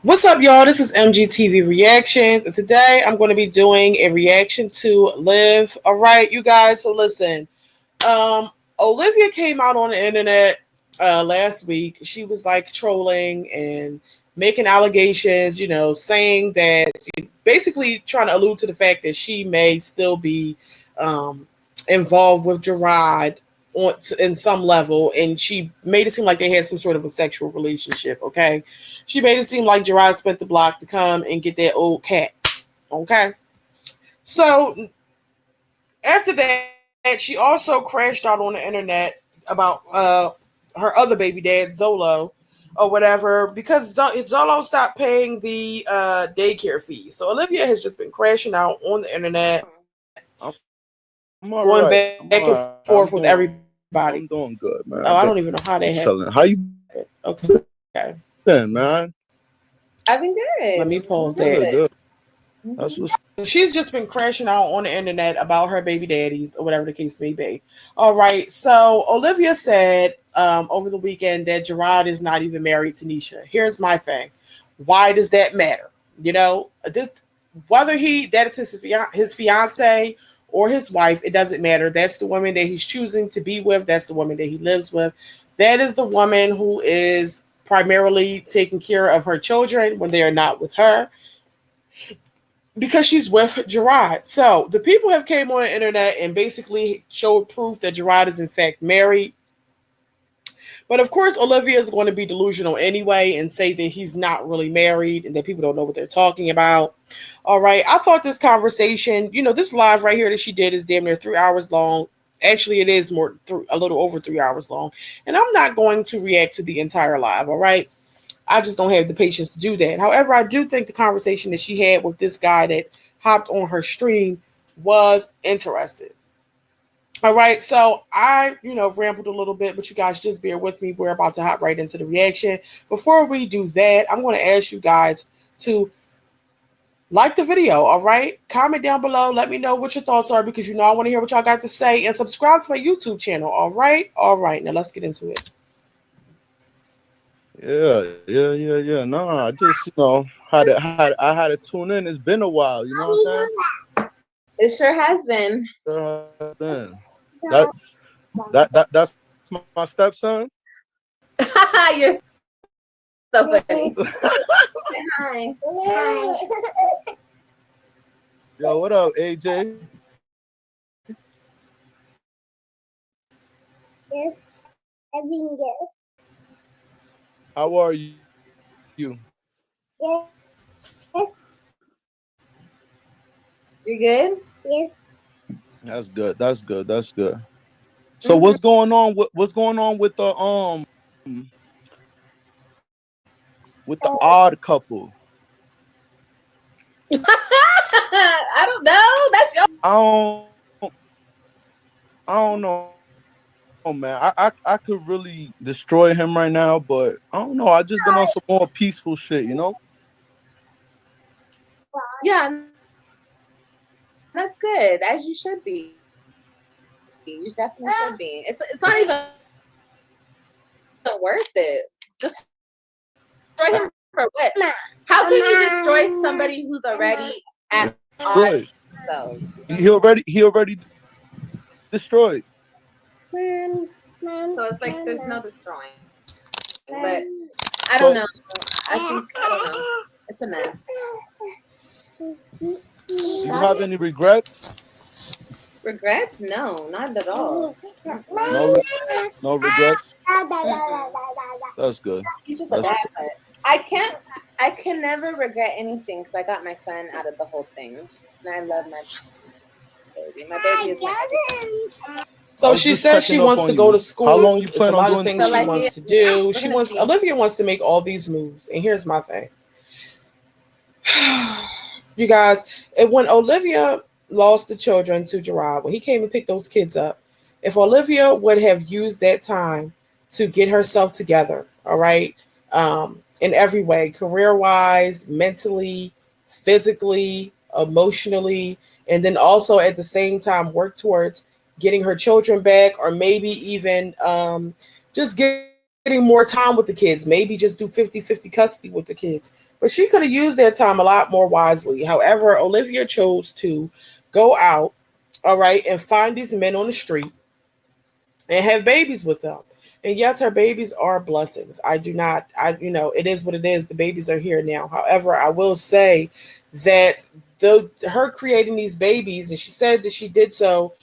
What's up, y'all? This is MGTV Reactions, and today I'm going to be doing a reaction to Live. All right, you guys. So listen, um, Olivia came out on the internet last week. She was like trolling and making allegations, saying that basically trying to allude to the fact that she may still be um, involved with Jerrod in some level, and she made it seem like they had some sort of a sexual relationship. Okay, she made it seem like Jerrod spent the block to come and get that old cat. Okay, so after that, she also crashed out on the internet about her other baby dad, Zolo, or whatever, because Zolo stopped paying the daycare fee. So Olivia has just been crashing out on the internet, I'm all going right. back I'm and all right. forth with everybody. I'm doing good, Oh, man. I I've don't been even know how that happened. chilling. How you Okay. been, man? I've been Let good. me pause I'm that. Good, good. good. That's Mhm. what's So she's just been crashing out on the internet about her baby daddies or whatever the case may be. All right. So Olivia said over the weekend that Jerrod is not even married to Nisha. Here's my thing. Why does that matter? Whether that is his fiance or his wife, it doesn't matter. That's the woman that he's choosing to be with. That's the woman that he lives with. That is the woman who is primarily taking care of her children when they are not with her because she's with Jerrod. So the people have came on the internet and basically showed proof that Jerrod is in fact married. But of course, Olivia is going to be delusional anyway and say that he's not really married and that people don't know what they're talking about. All right. I thought this conversation, this live right here that she did is damn near 3 hours long. Actually, it is a little over 3 hours long. And I'm not going to react to the entire live. All right. I just don't have the patience to do that. However, I do think the conversation that she had with this guy that hopped on her stream was interesting. All right, so I rambled a little bit, but you guys just bear with me. We're about to hop right into the reaction. Before we do that, I'm going to ask you guys to like the video, all right? Comment down below. Let me know what your thoughts are because I want to hear what y'all got to say. And subscribe to my YouTube channel, all right? All right, now let's get into it. yeah. No, I just I had to tune in. It's been a while. You know what I'm saying? It sure has been. Then that that's my stepson. You're so funny. Hi. Hi. Yo, what up, AJ? Yes, having yes. How are you? Yes, You good? yes. That's good. That's good. That's good. So Mm-hmm. what's going on with the Uh, odd couple? I don't know. That's your. I don't I don't know, man. I could really destroy him right now, but I don't know. I just been on some more peaceful shit, Yeah, and that's good, as you should be. You definitely should be. It's not even worth it. Just destroy him for what? How can you destroy somebody who's already at odds with themselves? destroyed. You know? He already destroyed. mom, So mom, it's like there's no mama, destroying. But mom. I don't know. So I don't know. It's a mess. you don't Stop have it. any regrets? Regrets? No, not at all. Mm-mm. No, no regrets. Mm-mm. That's good. He's just a That's bad butt. I can't. I can never regret anything because I got my son out of the whole thing, and I love my baby. My baby is my everything. I So was she just says she checking up wants to on go to you. How school. long you It's a plan on lot of doing things So she like, wants to yeah, do. we're gonna see. Olivia wants to make all these moves. And here's my thing. You guys, and when Olivia lost the children to Jerrod, when he came and picked those kids up, if Olivia would have used that time to get herself together, all right, in every way, career wise, mentally, physically, emotionally, and then also at the same time work towards getting her children back, or maybe even just getting more time with the kids, maybe just do 50-50 custody with the kids. But she could have used that time a lot more wisely. However, Olivia chose to go out, all right, and find these men on the street and have babies with them. And yes, her babies are blessings. I do not, it is what it is. The babies are here now. However, I will say that her creating these babies, and she said that she did so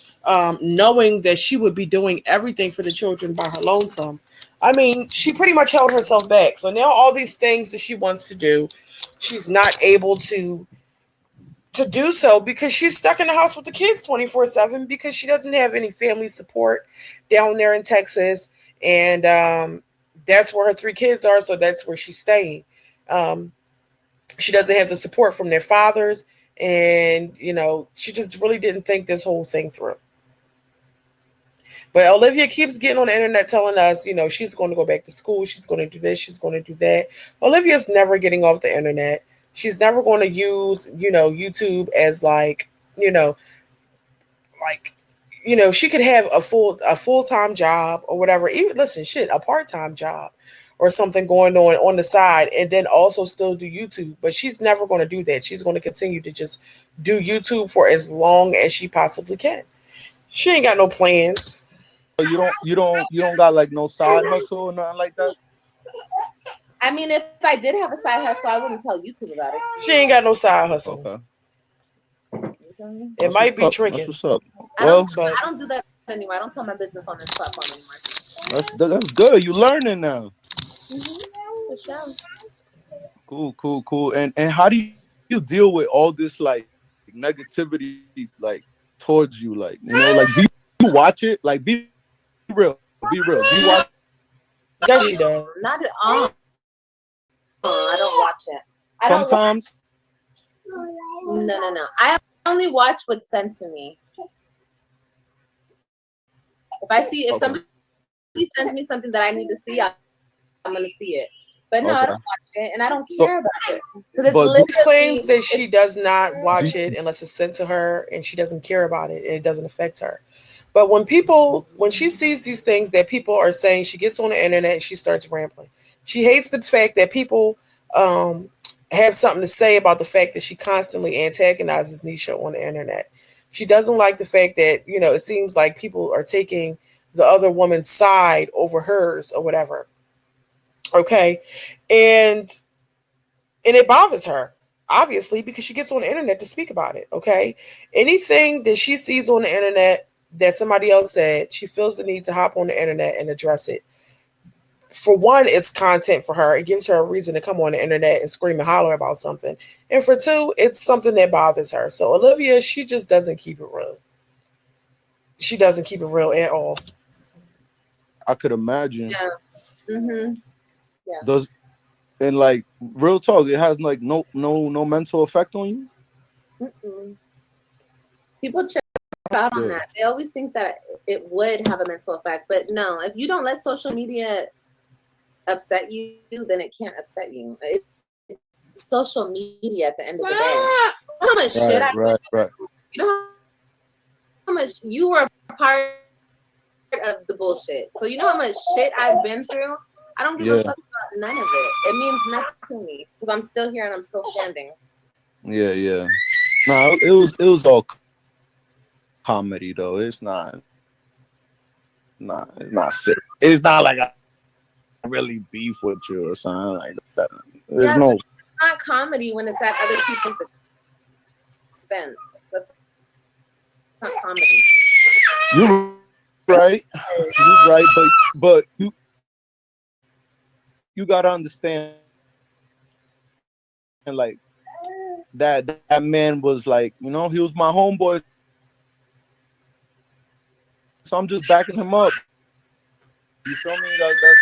knowing that she would be doing everything for the children by her lonesome. I mean, she pretty much held herself back. So now all these things that she wants to do, she's not able to do so because she's stuck in the house with the kids 24/7 because she doesn't have any family support down there in Texas. And that's where her three kids are. So that's where she's staying. She doesn't have the support from their fathers. And, she just really didn't think this whole thing through. But Olivia keeps getting on the internet telling us, she's going to go back to school. She's going to do this. She's going to do that. Olivia's never getting off the internet. She's never going to use, YouTube as she could have a full-time job or whatever. Even listen, shit, a part-time job or something going on the side, and then also still do YouTube. But she's never going to do that. She's going to continue to just do YouTube for as long as she possibly can. She ain't got no plans. You don't got like no side hustle or nothing like that? I mean, if I did have a side hustle, I wouldn't tell YouTube about it. She ain't got no side hustle. Okay. It might be tricking. That's what's up. I don't do that anymore. I don't tell my business on this platform anymore. That's good. You learning now. For sure. Cool. And how do you deal with all this like negativity like towards you? Like, do you watch it? Like, be real. Do you watch? Yes, she does. Not at all. I don't watch it. Sometimes. No. I only watch what's sent to me. If somebody sends me something that I need to see, I'm gonna see it. But no, I don't watch it, and I don't care about it. But she claims that she does not watch it unless it's sent to her, and she doesn't care about it, and it doesn't affect her. But when she sees these things that people are saying, she gets on the internet and she starts rambling. She hates the fact that people have something to say about the fact that she constantly antagonizes Nisha on the internet. She doesn't like the fact that, it seems like people are taking the other woman's side over hers or whatever. Okay. And it bothers her, obviously, because she gets on the internet to speak about it. Okay. Anything that she sees on the internet that somebody else said, she feels the need to hop on the internet and address it. For one, it's content for her. It gives her a reason to come on the internet and scream and holler about something. And for two, it's something that bothers her. So Olivia, she just doesn't keep it real. She doesn't keep it real at all. I could imagine. Yeah. Mm-hmm. Yeah. And like real talk, it has like no mental effect on you? Mm-mm. People check out on that. They always think that it would have a mental effect, but no. If you don't let social media upset you, then it can't upset you. It's social media at the end of the day. You know how much shit I went through? You know how much you were a part of the bullshit. So you know how much shit I've been through? I don't give a fuck about none of it. It means nothing to me because I'm still here and I'm still standing. Yeah. No, it was all comedy though. It's not sick. It's not like I really beef with you or something like that. There's no. It's not comedy when it's at other people's expense. That's not comedy. You're right. But you gotta understand, and like that man was like, he was my homeboy, so I'm just backing him up. You feel me? Like that's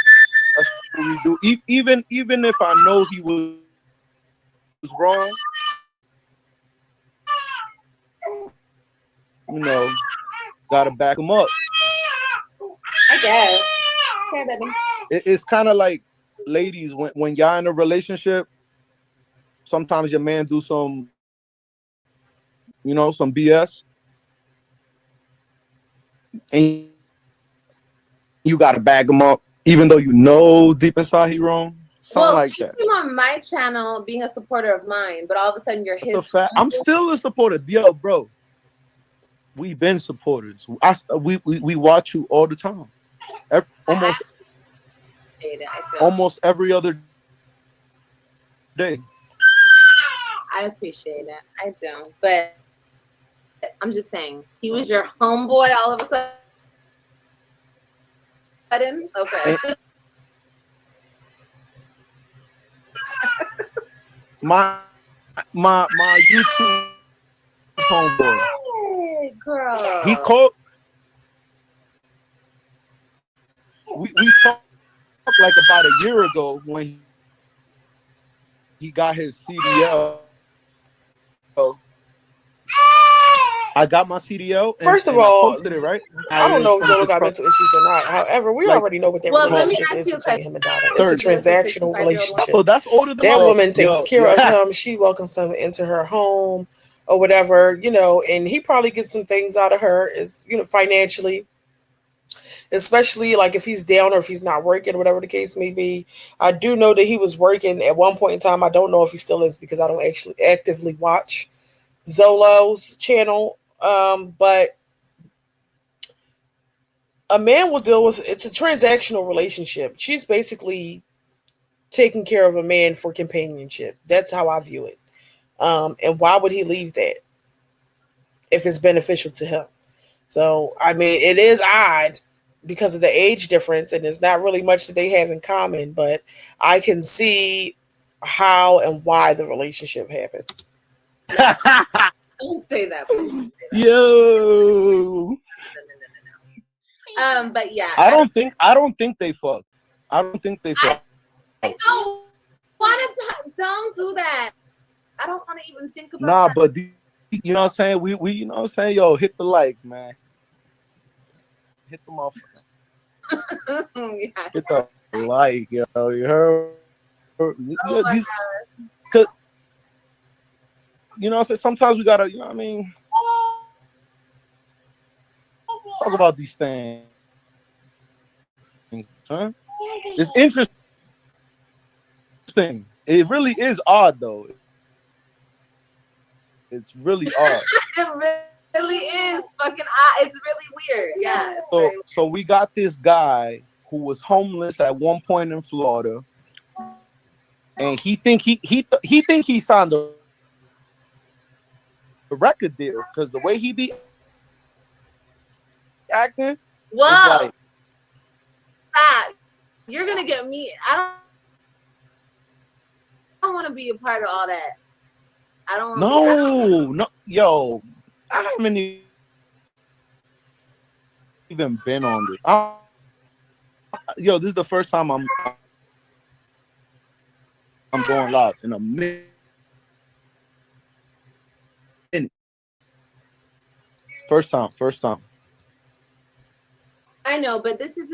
what we do. Even if I know he was wrong, gotta back him up. I guess. Okay, baby. It's kind of like, ladies, when y'all in a relationship, sometimes your man do some BS, and you gotta back him up even though you know deep inside he wrong, something Well, like you that. came on my channel being a supporter of mine, but all of a sudden you're That's his. a fact. I'm still a supporter. Yo, bro, we been supporters. We watch you all the time. Almost almost every other day. I appreciate it. I do. But I'm just saying, he was your homeboy all of a sudden. Okay. And my YouTube homeboy. Girl. He called. We talked like about a year ago when he got his CDL. I got my CDL First of and I all, posted it, right? I don't know if From Zolo the got truck, mental issues or not. However, we like already know what their Well, let me relationship ask is you a between question. him and Donna. It's a third. Does a transactional 65-year-old want relationship. Oh, that's older than That my woman takes care of yo. him. She welcomes him into her home or whatever, and he probably gets some things out of her, is financially, especially like if he's down or if he's not working, whatever the case may be. I do know that he was working at one point in time. I don't know if he still is because I don't actually actively watch Zolo's channel. But a man will deal with, it's a transactional relationship. She's basically taking care of a man for companionship. That's how I view it. And why would he leave that if it's beneficial to him? So, I mean, it is odd because of the age difference, and there's not really much that they have in common, but I can see how and why the relationship happened. Don't say that. Please don't say that. Yo. But yeah. I don't think they fuck. I don't think they fuck. I don't want to. Don't do that. I don't want to even think about Nah, that. but you know what I'm saying? We you know what I'm saying? Yo, hit the like, man. Hit the motherfucker. Yeah. Hit the like, yo. You heard? Oh Yo, my these, gosh. cause you know what I'm saying? Sometimes we gotta, you know what I mean? Talk about these things, huh? It's interesting. It really is odd though. It's really odd. It really is fucking odd. It's really weird. Yeah. It's very weird. So we got this guy who was homeless at one point in Florida, and he think he signed a record deal because the way he be acting is Whoa. like, Stop. You're gonna get me. I don't want to be a part of all that. I don't want no, yo, I haven't even been on this. Yo, this is the first time I'm going live in a minute. First time. I know, but this is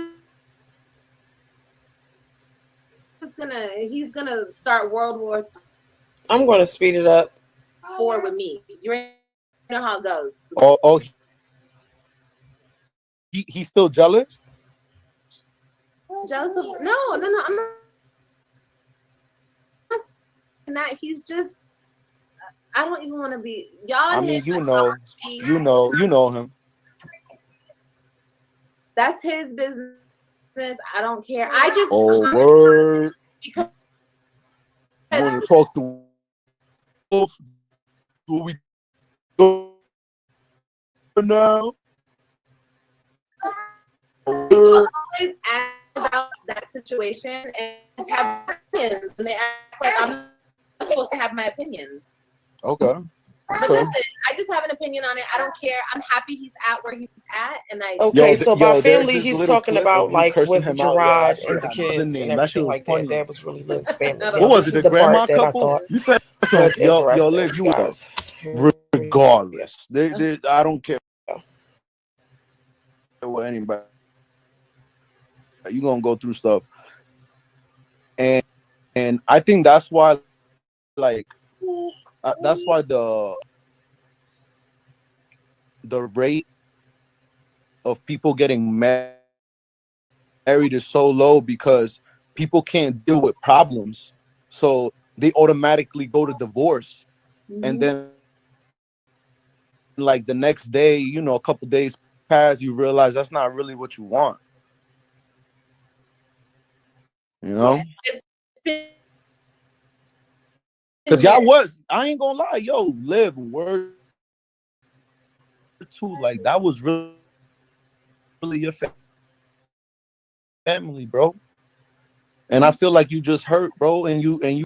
he's gonna start World War I'm going to speed it up. IV with me. You know how it goes. Oh, he's still jealous. Jealous of no. I'm not saying that. He's just. I don't even want to be y'all. I mean, you know him. That's his business. I don't care. I just Word. because You want to talk to what we do now? people always ask about that situation and just have opinions, and they act like I'm not supposed to have my opinion. Okay. But listen, I just have an opinion on it. I don't care. I'm happy he's at where he's at, and I. Okay, so by there's family, this he's little talking clip about of you like cursing with him out. Yo, that Jerrod shit and the had another kids and name. That shit everything was like that. funny. That was really Liv's family. What Now, was this it? is The the part grandma that I couple? thought You said was yo, interesting, Liv, you guys. regardless. I don't care what anybody. You're gonna go through stuff, and I think that's why, like, that's why the rate of people getting married married is so low because people can't deal with problems, so they automatically go to divorce. And Mhm. then like the next day, a couple days pass, you realize that's not really what you want, you Yeah, know. it's been years. Because y'all was, I ain't gonna lie, yo, live word two, like that was really your family, bro. And I feel like you just hurt, bro, and you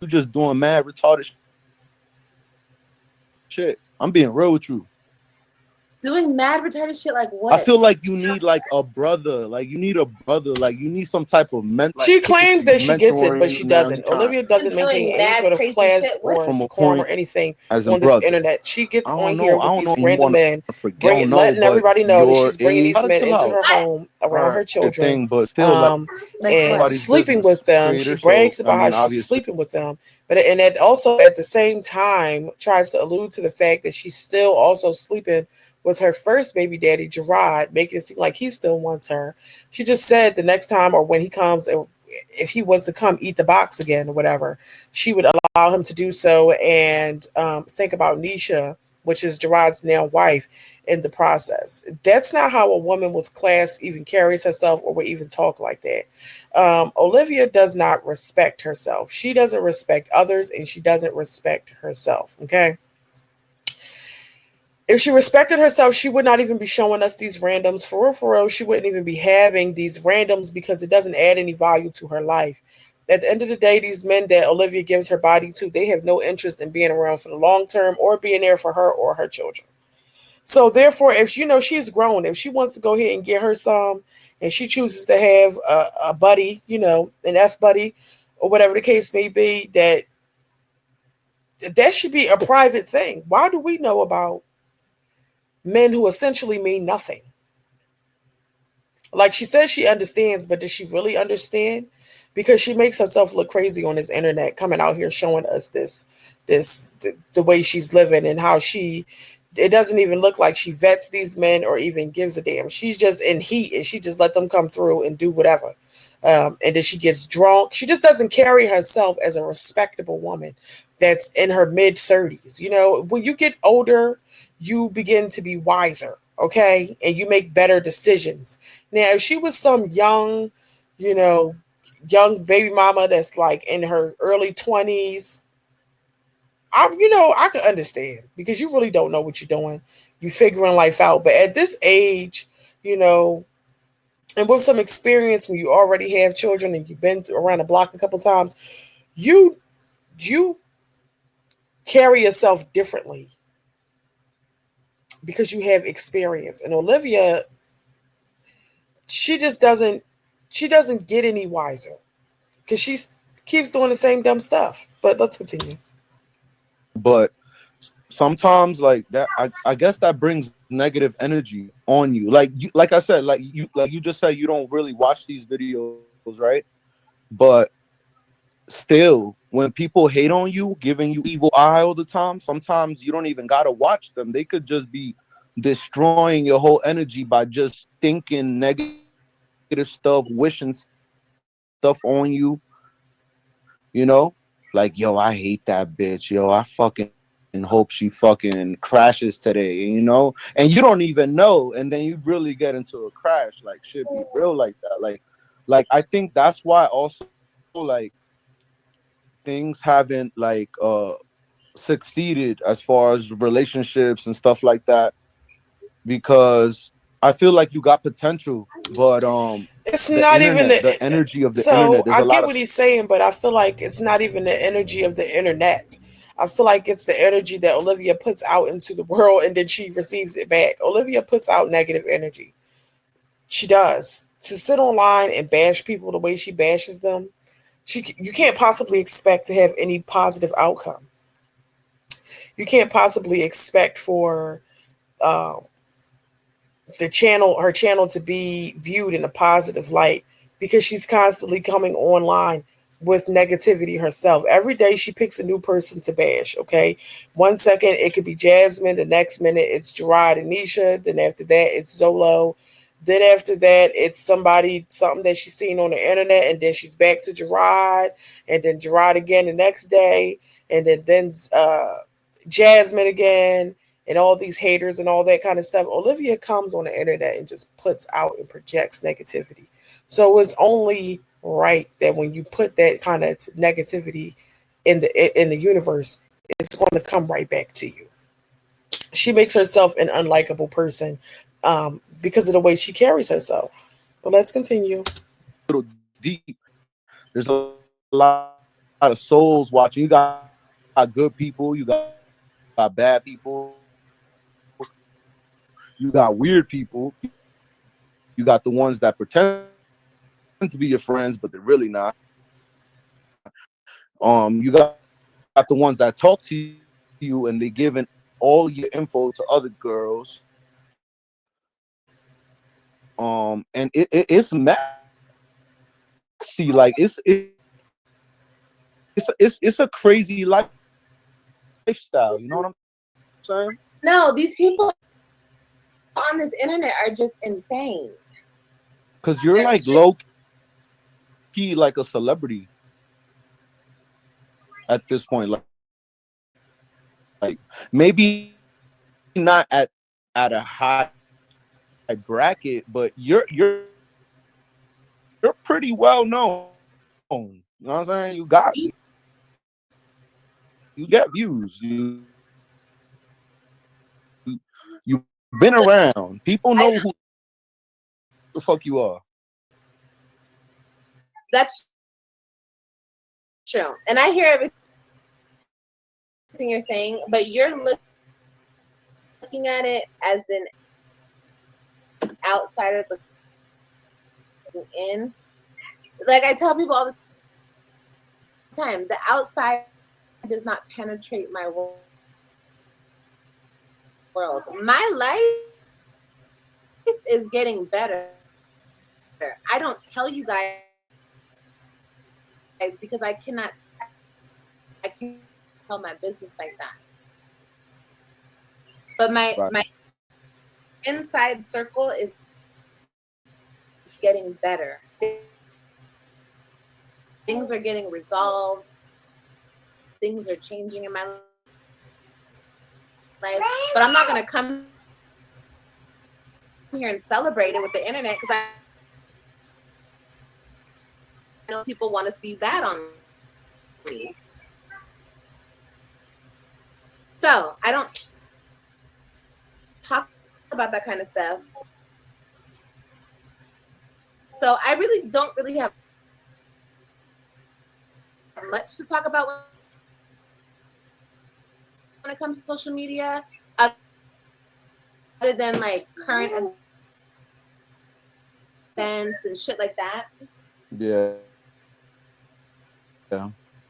just doing mad retarded shit. I'm being real with you. Doing mad retarded shit like I feel what? like you need like a brother, like you need a brother, like you need some type of She claims that she gets it, but mentoring she in the doesn't. meantime. Olivia doesn't Been maintain doing any mad sort of crazy class shit. What? or From a decorum or point anything as a on this brother. internet. She gets I on don't here know. I with don't these know. And you random want men, to forget. I don't know, letting but everybody know that your she's bringing age, these gotta men chill into out. her What? home All around right, her children, thing, but still, like um, Like and what? nobody's sleeping with business them. She creator. So brags I about how mean, she's obviously, sleeping with them, and it also at the same time tries to allude to the fact that she's still also sleeping with her first baby daddy, Jerrod, making it seem like he still wants her. She just said the next time or when he comes, if he was to come eat the box again or whatever, she would allow him to do so and think about Nisha, which is Gerard's now wife, in the process. That's not how a woman with class even carries herself or would even talk like that. Olivia does not respect herself. She doesn't respect others and she doesn't respect herself. Okay. If she respected herself, she would not even be showing us these randoms. For real, she wouldn't even be having these randoms because it doesn't add any value to her life. At the end of the day, these men that Olivia gives her body to, they have no interest in being around for the long term or being there for her or her children. So therefore, if you know she's grown, if she wants to go ahead and get her some, and she chooses to have a buddy, an F buddy, or whatever the case may be, that should be a private thing. Why do we know about men who essentially mean nothing? Like she says she understands, but does she really understand? Because she makes herself look crazy on this internet, coming out here showing us the way she's living and how she. It doesn't even look like she vets these men or even gives a damn. She's just in heat and she just let them come through and do whatever. And then she gets drunk. She just doesn't carry herself as a respectable woman that's in her mid 30s. When you get older, you begin to be wiser, okay? And you make better decisions. Now, if she was some you know, young baby mama that's like in her early 20s, I could understand because you really don't know what you're doing. You figuring life out. But at this age, you know, and with some experience when you already have children and you've been around the block a couple times, you you carry yourself differently because you have experience. And Olivia, she just doesn't get any wiser because she keeps doing the same dumb stuff. But let's continue. but sometimes like that, I guess that brings negative energy on you. Like I said, like you just said, you don't really watch these videos, right? But still, when people hate on you, giving you evil eye all the time, sometimes you don't even gotta watch them. They could just be destroying your whole energy by just thinking negative stuff, wishing stuff on you, like, yo, I hate that bitch, yo, I fucking hope she fucking crashes today, and you don't even know, and then you really get into a crash. Like, shit be real like that. Like I think that's why also, like, things haven't succeeded as far as relationships and stuff like that, because I feel like you got potential, but It's the not even internet, the energy of the so internet, there's I a get lot what of he's saying, but I feel like it's not even the energy of the internet. I feel like it's the energy that Olivia puts out into the world and then she receives it back. Olivia puts out negative energy. She does. To sit online and bash people the way she bashes them, you can't possibly expect to have any positive outcome. You can't possibly expect for uh, her channel to be viewed in a positive light because she's constantly coming online with negativity herself. Every day she picks a new person to bash, okay? 1 second it could be Jasmine, the next minute it's Jerrod and Nisha, then after that it's Zolo, then after that it's something that she's seen on the internet, and then she's back to Jerrod, and then Jerrod again the next day, and then Jasmine again, and all these haters and all that kind of stuff. Olivia comes on the internet and just puts out and projects negativity. So it's only right that when you put that kind of negativity in the universe, it's going to come right back to you. She makes herself an unlikable person because of the way she carries herself. But let's continue. Little deep. There's a lot of souls watching. You got good people, you got bad people, you got weird people, you got the ones that pretend to be your friends, but they're really not. You got the ones that talk to you and they giving all your info to other girls. And it's messy. Like it's a crazy lifestyle. You know what I'm saying? No, these people on this internet are just insane. Because you're like low key like a celebrity at this point. Like maybe not at a high bracket, but you're pretty well known. You know what I'm saying? You get views. You've been around. People know who the fuck you are. That's true. And I hear everything you're saying, but you're looking at it as an outsider looking in. Like I tell people all the time, the outside does not penetrate my world. My life is getting better. I don't tell you guys because I can't tell my business like that. But my inside circle is getting better. Things are getting resolved. Things are changing in my life. But I'm not going to come here and celebrate it with the internet because I know people want to see that on me. So I don't talk about that kind of stuff. So I really don't have much to talk about when it comes to social media, other than like current events and shit like that. Yeah.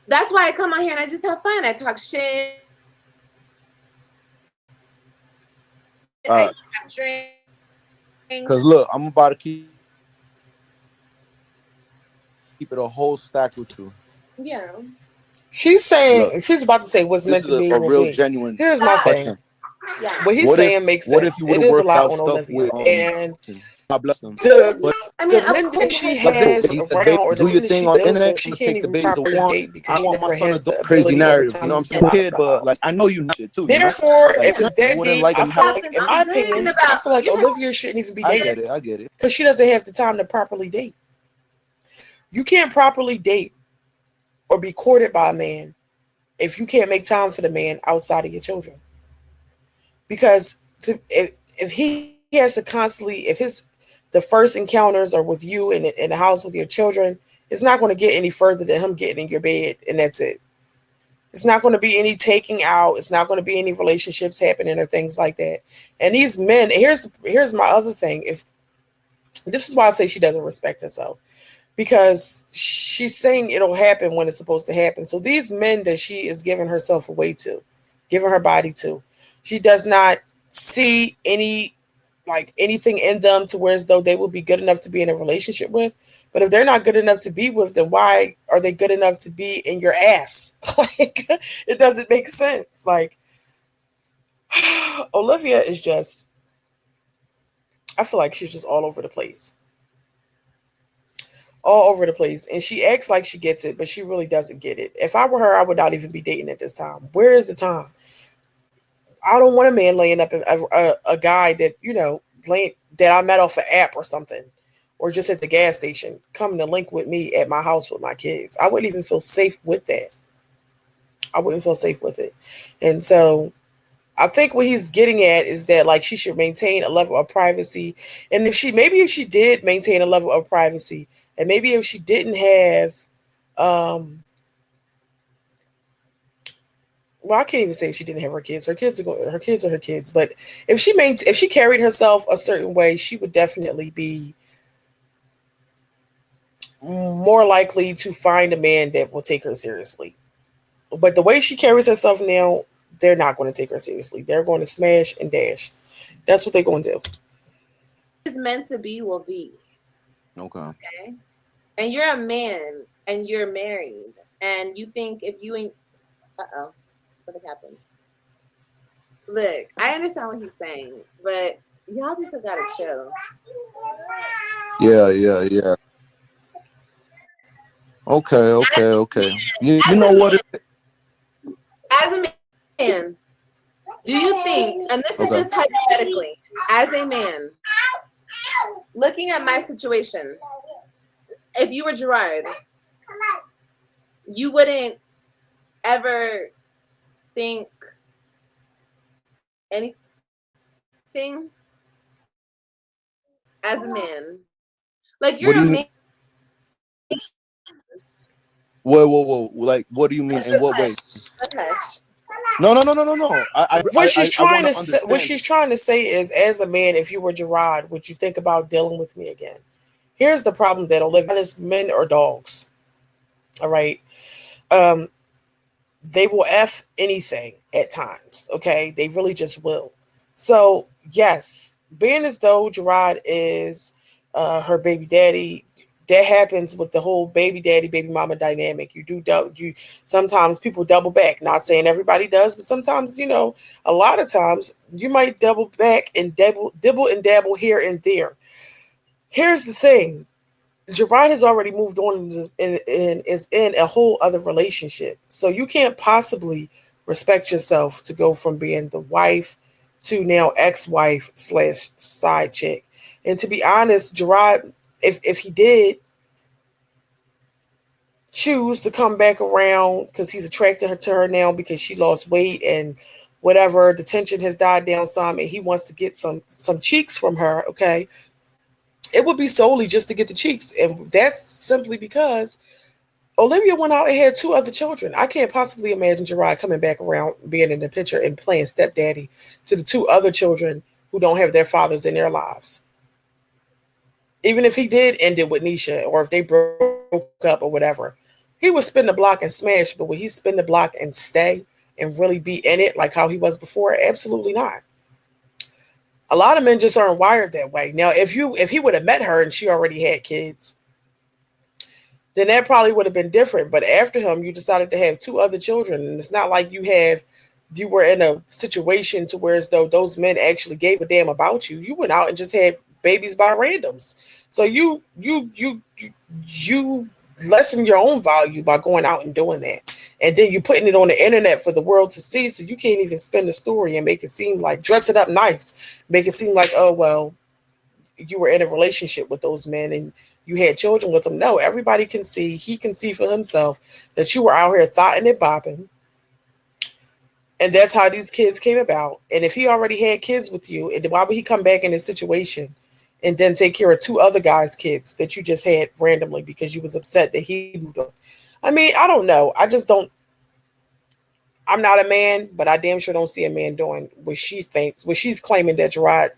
That's why I come on here and I just have fun. I talk shit. I have drinks. Because look, I'm about to keep it a whole stack with you. Yeah. She's saying she's about to say what's meant to be a will real be. genuine Here's my question. thing. Yeah. What he's saying makes sense. What if you would it have is a worked lot out on stuff Olivia, with and God bless them. the men that course, she but has he said, around, babe, or the do men your that thing she on the deals internet. with, I'm she gonna can't take the even babes I properly want. date because I she want my never son has to the crazy ability or the narrative. You time know what to I'm get saying? out Kid, of the but like house. I know you not shit too. You know? Therefore, Like, if it's that wouldn't deep, like I him feel not. like, in my opinion, I feel like Olivia shouldn't even be dating. I get it. Because she doesn't have the time to properly date. You can't properly date or be courted by a man if you can't make time for the man outside of your children. Because if he has to constantly, the first encounters are with you in the house with your children, it's not going to get any further than him getting in your bed, and that's it. It's not going to be any taking out. It's not going to be any relationships happening or things like that. And these men, here's my other thing. If this is why I say she doesn't respect herself, because she's saying it'll happen when it's supposed to happen. So these men that she is giving herself away to, giving her body to. She does not see anything in them to where as though they will be good enough to be in a relationship with. But if they're not good enough to be with, then why are they good enough to be in your ass? Like, it doesn't make sense. Like, Olivia is just, I feel like she's just all over the place. All over the place. And she acts like she gets it, but she really doesn't get it. If I were her, I would not even be dating at this time. Where is the time? I don't want a man laying up a guy that, that I met off an app or something, or just at the gas station, coming to link with me at my house with my kids. I wouldn't even feel safe with that. I wouldn't feel safe with it. And so I think what he's getting at is that, like, she should maintain a level of privacy. And if she did maintain a level of privacy, and maybe if she didn't have, well, I can't even say if she didn't have her kids. Her kids are her kids. But if she carried herself a certain way, she would definitely be more likely to find a man that will take her seriously. But the way she carries herself now, they're not going to take her seriously. They're going to smash and dash. That's what they're going to do. It's meant to be will be. Okay. And you're a man and you're married, and you think if you ain't, what happened? Look, I understand what he's saying, but y'all just gotta chill. Yeah. Okay. You know what? As a man, do you think, and this is just hypothetically, as a man, looking at my situation, if you were Jerrod, you wouldn't ever think anything as a man. Like, you're What do a you man. mean? Whoa. Like, what do you mean? In what way? Okay. No. I What she's want trying to to say, understand. is, as a man, if you were Jerrod, would you think about dealing with me again? Here's the problem that Olivia is: men or dogs. All right. They will F anything at times. Okay. They really just will. So, yes, being as though Jerrod is her baby daddy, that happens with the whole baby daddy, baby mama dynamic. You sometimes people double back. Not saying everybody does, but sometimes, a lot of times you might double back and dibble and dabble here and there. Here's the thing. Jerrod has already moved on and is in a whole other relationship. So you can't possibly respect yourself to go from being the wife to now ex-wife / side chick. And to be honest, Jerrod, if he did choose to come back around because he's attracted to her now because she lost weight and whatever, the tension has died down some and he wants to get some cheeks from her, okay? It would be solely just to get the cheeks. And that's simply because Olivia went out and had 2 other children. I can't possibly imagine Jerrod coming back around, being in the picture and playing stepdaddy to the 2 other children who don't have their fathers in their lives. Even if he did end it with Nisha, or if they broke up or whatever, he would spin the block and smash. But would he spin the block and stay and really be in it like how he was before? Absolutely not. A lot of men just aren't wired that way. Now, if he would have met her and she already had kids, then that probably would have been different. But after him, you decided to have 2 other children, and it's not like you were in a situation to where as though those men actually gave a damn about you. You went out and just had babies by randoms. So you lessen your own value by going out and doing that. And then you putting it on the internet for the world to see, so you can't even spin the story and make it seem like, dress it up nice, make it seem like, oh, well, you were in a relationship with those men and you had children with them. No, everybody can see, he can see for himself that you were out here thotting and bopping. And that's how these kids came about. And if he already had kids with you, and why would he come back in this situation and then take care of 2 other guys' kids that you just had randomly because you was upset that he moved on? I mean, I don't know. I just don't. I'm not a man, but I damn sure don't see a man doing what she thinks, what she's claiming that Jerrod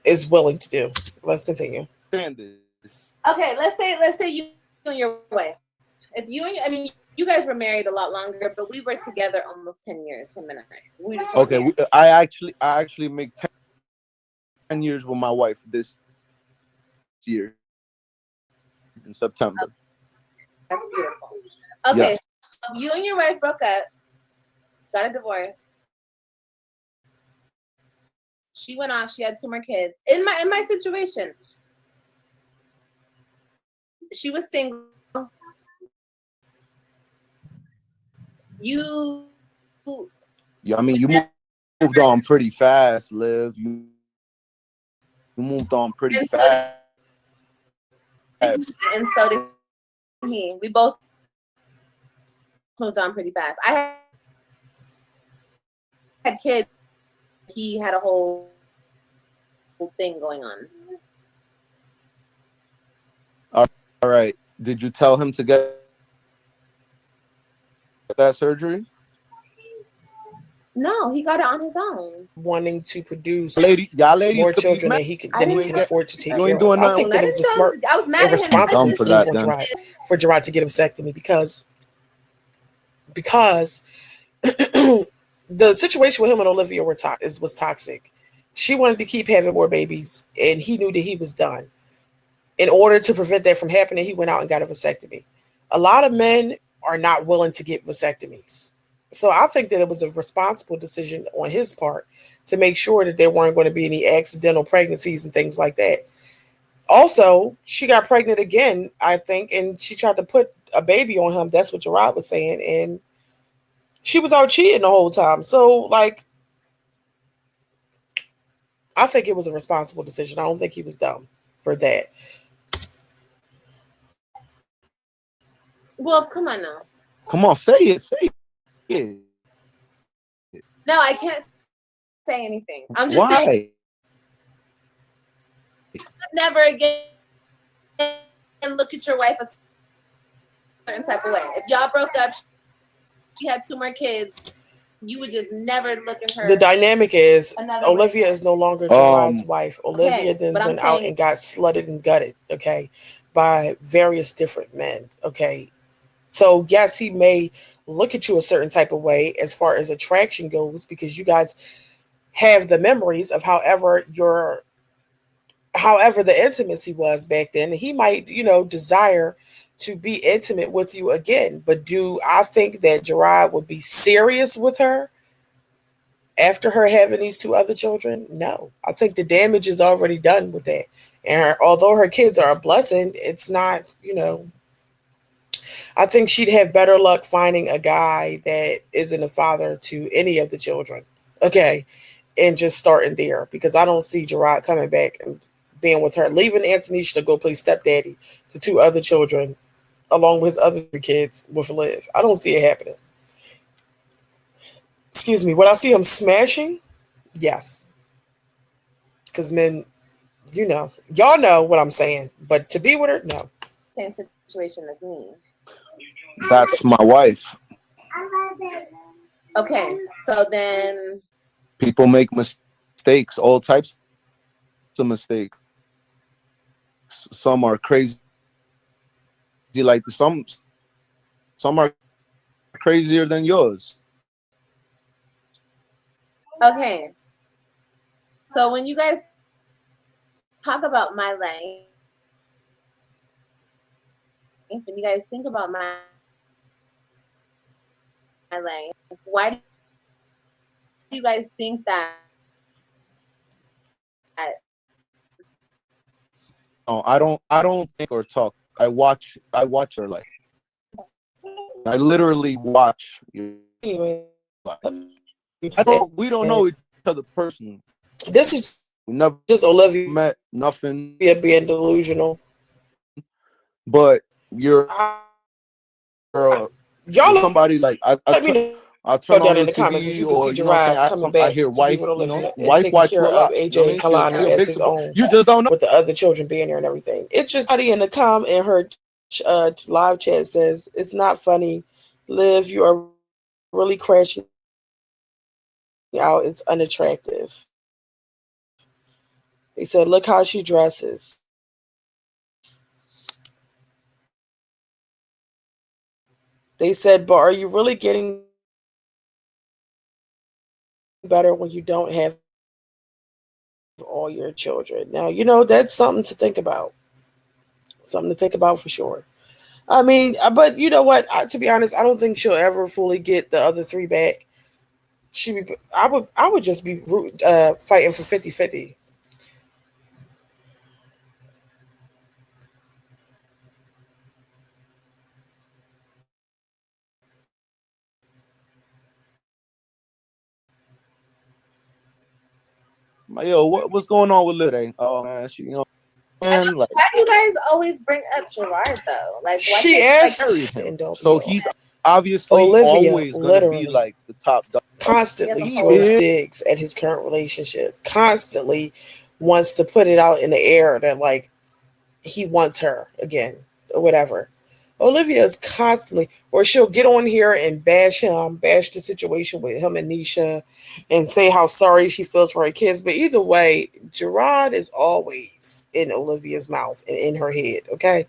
is willing to do. Let's continue. Understand this. Okay, let's say you in your way. If you, I mean, You guys were married a lot longer, but we were together almost 10 years, him and I. We just Okay, I actually make 10 years with my wife this year in September. That's beautiful. Okay, Yes. so you and your wife broke up, got a divorce. She went off. She had 2 more kids. In my situation, she was single. You. Yeah, I mean, you moved on pretty fast, Liv. You moved on pretty And fast. and so did he. We both moved on pretty fast. I had kids. He had a whole thing going on. All right. Did you tell him to get that surgery? No, he got it on his own. Wanting to produce Y'all ladies more could be children mad. that he could afford to take You care ain't of. doing I nothing. think that it was a smart, I was mad at him. irresponsible Dumb for move that, for Jerrod to get a vasectomy because the situation with him and Olivia was toxic. She wanted to keep having more babies, and he knew that he was done. In order to prevent that from happening, he went out and got a vasectomy. A lot of men are not willing to get vasectomies. So I think that it was a responsible decision on his part to make sure that there weren't going to be any accidental pregnancies and things like that. Also, she got pregnant again, I think, and she tried to put a baby on him. That's what Jerrod was saying. And she was out cheating the whole time. So, like, I think it was a responsible decision. I don't think he was dumb for that. Well, come on now. Come on, say it. No, I can't say anything. I'm just Why? saying, never again look at your wife a certain type of way. If y'all broke up, she had 2 more kids, you would just never look at her. The dynamic is Olivia is no longer Jerrod's wife. Olivia then went out and got slutted and gutted, okay, by various different men, okay. So yes, he may look at you a certain type of way as far as attraction goes because you guys have the memories of however the intimacy was back then. He might, desire to be intimate with you again. But do I think that Jerrod would be serious with her after her having these 2 other children? No. I think the damage is already done with that. And although her kids are a blessing, it's not, I think she'd have better luck finding a guy that isn't a father to any of the children. Okay. And just starting there because I don't see Jerrod coming back and being with her, leaving Antonisha to go play stepdaddy to 2 other children along with his other 3 kids with Liv. I don't see it happening. Excuse me. Would I see him smashing? Yes. Because men, y'all know what I'm saying. But to be with her, no. Same situation as me. That's my wife. Okay, so then people make mistakes, all types of mistakes. Some are crazy, like some are crazier than yours. Okay, so when you guys talk about my life, when you guys think about my life, why do you guys think that? No, I don't think or talk. I watch her life. I literally watch your life. We don't know each other personally. This is we never just Olivia met, nothing. Being delusional. But you're y'all somebody like I turn on down in the TV comments if you can see Jerrod coming back I hear to wife, be with Olivia and wife taking watch care you a lot. of AJ and Kalani as his own. You just don't know with the other children being there and everything. It's just funny in the comment in her live chat says it's not funny. Liv, you are really crashing out. It's unattractive. They said, look how she dresses. They said, but are you really getting better when you don't have all your children? Now, that's something to think about. Something to think about for sure. I mean, but you know what? To be honest, I don't think she'll ever fully get the other three back. I would just be fighting for 50-50. Yo, what's going on with Lil today? Oh man, I know. man, like Why do you guys always bring up Jerrod though? Like, why She can't like asked married the him, end all be so all. he's obviously Olivia always gonna be literally like the top dog. he has a constantly He whole throws is, digs at his current relationship. Constantly wants to put it out in the air that like he wants her again or whatever. Olivia is constantly, or she'll get on here and bash him, bash the situation with him and Nisha, and say how sorry she feels for her kids. But either way, Jerrod is always in Olivia's mouth and in her head. Okay,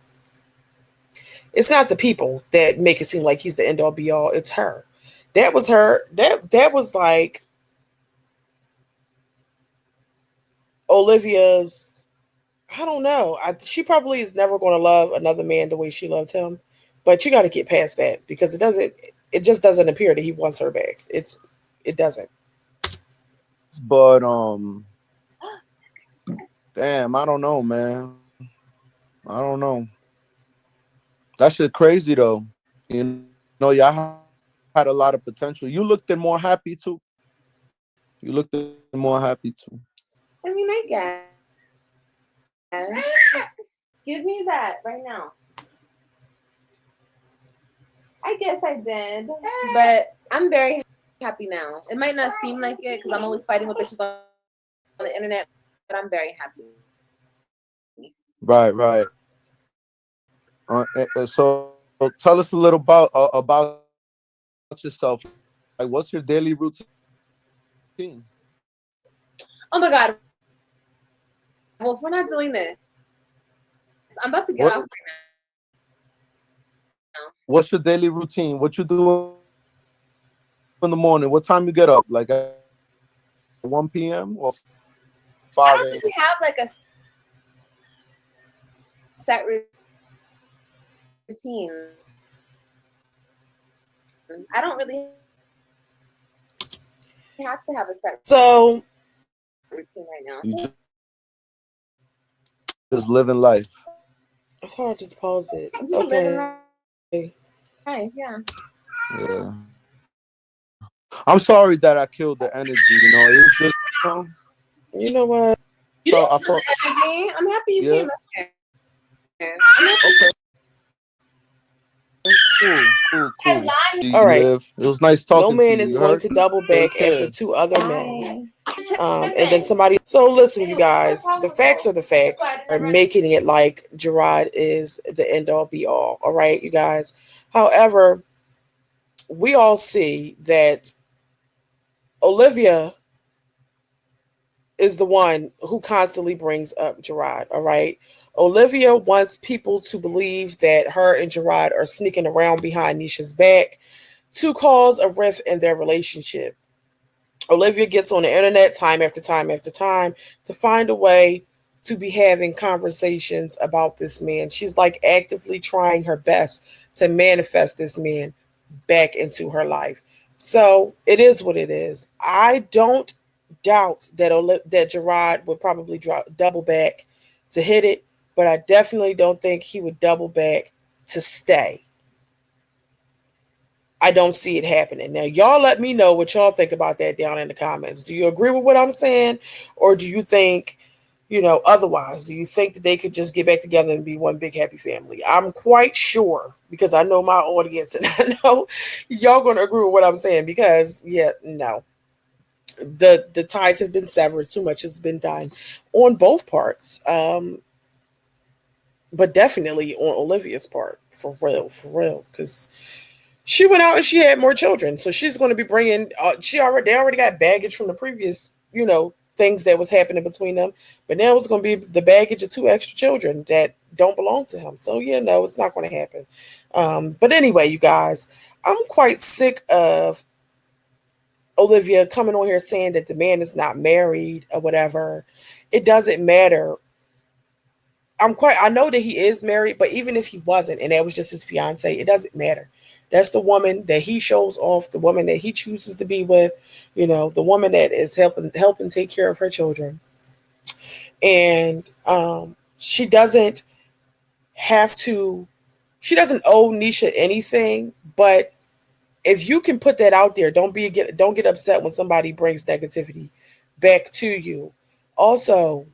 it's not the people that make it seem like he's the end all be all. It's her. That was her. That was like Olivia's. I don't know. She probably is never going to love another man the way she loved him, but you got to get past that because it doesn't. It just doesn't appear that he wants her back. It doesn't. but damn, I don't know, man. I don't know. That shit crazy though. Y'all had a lot of potential. You looked in more happy too. You looked in more happy too. I mean, I guess. Give me that right now. I guess I did, but I'm very happy now. It might not seem like it because I'm always fighting with bitches on the internet, but I'm very happy. Right, right. So tell us a little about yourself. Like, what's your daily routine? Oh my god. Well, if we're not doing this, I'm about to get What off right What's your daily routine? What you do in the morning? What time you get up? Like at 1 p.m. or 5 a.m.? now. I don't really have like a set routine. I don't really have to have a set So routine right now. You just living life. I thought I just paused it. I'm just living Okay. life, yeah. Yeah. I'm sorry that I killed the energy. It was just, You know what? You so didn't I feel thought, the energy. I'm happy you yeah, came up here. I'm happy okay, cool. All You right. live. It was nice No talking to man you. is You going heard? to double Take back after care. two other men. Bye. And then somebody. So listen, you guys. The facts are the facts. Are making it like Jerrod is the end all be all. All right, you guys. However, we all see that Olivia is the one who constantly brings up Jerrod. All right. Olivia wants people to believe that her and Jerrod are sneaking around behind Nisha's back to cause a rift in their relationship. Olivia gets on the internet time after time after time to find a way to be having conversations about this man. She's like actively trying her best to manifest this man back into her life. So it is what it is. I don't doubt that that Jerrod would probably double back to hit it, but I definitely don't think he would double back to stay. I don't see it happening. Now, y'all let me know what y'all think about that down in the comments. Do you agree with what I'm saying? Or do you think, otherwise? Do you think that they could just get back together and be one big happy family? I'm quite sure because I know my audience and I know y'all going to agree with what I'm saying because, yeah, no. The ties have been severed. Too much has been done on both parts. But definitely on Olivia's part, for real, because she went out and she had more children, so she's going to be bringing. They already got baggage from the previous, things that was happening between them. But now it's going to be the baggage of 2 extra children that don't belong to him. So yeah, no, it's not going to happen. But anyway, you guys, I'm quite sick of Olivia coming on here saying that the man is not married or whatever. It doesn't matter. I know that he is married, but even if he wasn't and that was just his fiance, it doesn't matter. That's the woman that he shows off, the woman that he chooses to be with, the woman that is helping take care of her children. And she doesn't have to she doesn't owe Nisha anything, but if you can put that out there, don't get upset when somebody brings negativity back to you. Also,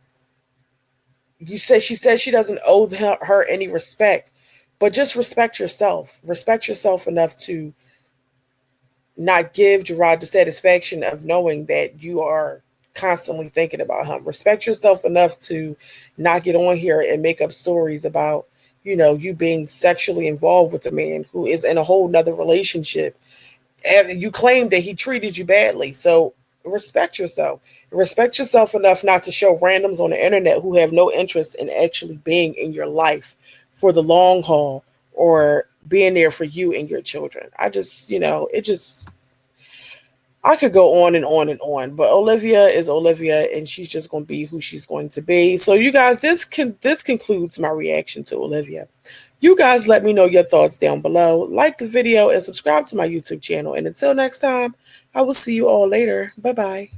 she says she doesn't owe her any respect, but just respect yourself. Respect yourself enough to not give Jerrod the satisfaction of knowing that you are constantly thinking about him. Respect yourself enough to not get on here and make up stories about, you being sexually involved with a man who is in a whole nother relationship. And you claim that he treated you badly. So respect yourself. Respect yourself enough not to show randoms on the internet who have no interest in actually being in your life for the long haul or being there for you and your children. I could go on and on and on, but Olivia is Olivia, and she's just going to be who she's going to be. So, you guys, this concludes my reaction to Olivia. You guys let me know your thoughts down below. Like the video and subscribe to my YouTube channel. And until next time, I will see you all later. Bye-bye.